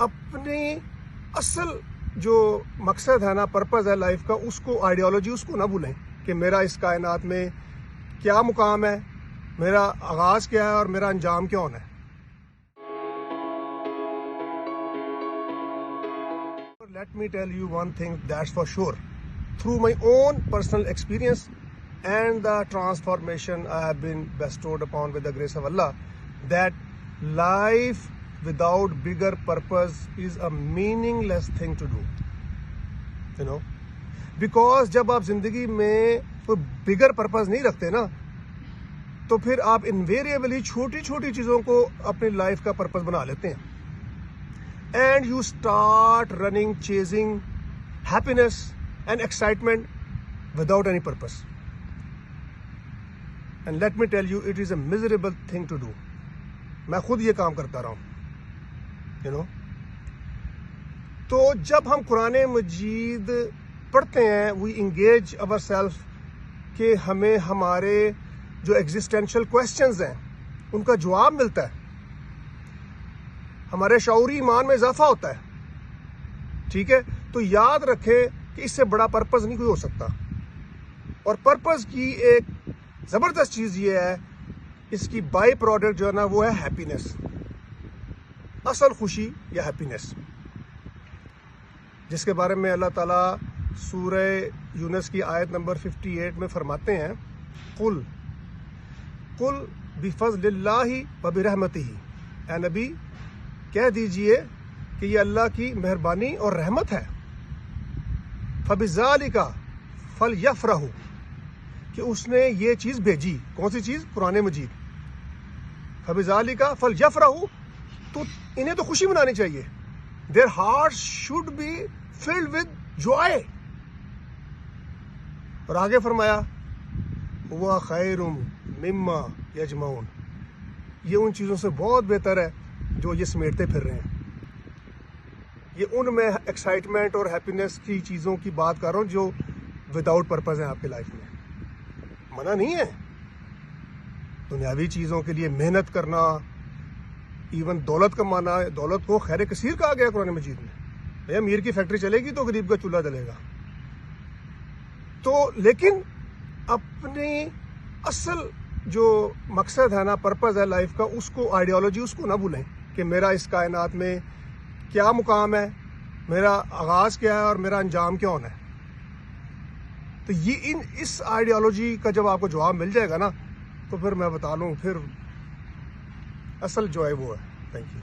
اپنی اصل جو مقصد ہے نا، پرپز ہے لائف کا، اس کو آئیڈیالوجی اس کو نہ بھولیں کہ میرا اس کائنات میں کیا مقام ہے، میرا آغاز کیا ہے اور میرا انجام کیا ہونا ہے. Let me tell you one thing that's for sure. Through my own personal experience and the transformation I have been bestowed upon with the grace of Allah, that life without bigger purpose is a meaningless thing to do. You know, because جب آپ زندگی میں کوئی bigger purpose نہیں رکھتے نا، تو پھر آپ انویریبلی چھوٹی چھوٹی چیزوں کو اپنی لائف کا پرپز بنا لیتے ہیں. And you start running, chasing happiness and excitement without any purpose. And let me tell you, it is a miserable thing to do. میں خود یہ کام کرتا رہا ہوں. You know? تو جب ہم قرآن مجید پڑھتے ہیں, we engage ourselves کہ ہمیں ہمارے جو ایگزسٹینشل کویسچنز ہیں ان کا جواب ملتا ہے, ہمارے شعوری ایمان میں اضافہ ہوتا ہے. ٹھیک ہے, تو یاد رکھیں کہ اس سے بڑا پرپز نہیں کوئی ہو سکتا. اور پرپز کی ایک زبردست چیز یہ ہے, اس کی بائی پروڈکٹ جو ہے نا وہ ہے ہیپینس, اصل خوشی یا ہیپینس, جس کے بارے میں اللہ تعالیٰ سورہ یونس کی آیت نمبر 58 میں فرماتے ہیں, قل بفضل اللہ وبرحمتہ, اے نبی کہہ دیجئے کہ یہ اللہ کی مہربانی اور رحمت ہے. فبذالک فلیفرحوا, کہ اس نے یہ چیز بھیجی. کون سی چیز؟ قرآن مجید. فبذالک فلیفرحوا, تو انہیں تو خوشی منانی چاہیے. their hearts should be filled with joy. اور آگے فرمایا ہوا خیر مما یجمعون, یہ ان چیزوں سے بہت بہتر ہے جو یہ سمیٹتے پھر رہے ہیں. یہ ان میں ایکسائٹمنٹ اور ہیپینس کی چیزوں کی بات کر رہا ہوں جو وداؤٹ پرپز ہیں آپ کی لائف میں. منع نہیں ہے دنیاوی چیزوں کے لیے محنت کرنا, ایون دولت کمانا. دولت کو خیر کثیر کہا گیا قرآن مجید میں. بھئی امیر کی فیکٹری چلے گی تو غریب کا چولہا جلے گا. تو لیکن اپنی اصل جو مقصد ہے نا, پرپز ہے لائف کا, اس کو آئیڈیالوجی اس کو نہ بھولیں کہ میرا اس کائنات میں کیا مقام ہے, میرا آغاز کیا ہے اور میرا انجام کیا ہونا ہے. تو یہ اس آئیڈیالوجی کا جب آپ کو جواب مل جائے گا نا, تو پھر میں بتا لوں, پھر اصل جو ہے وہ ہے. Thank you.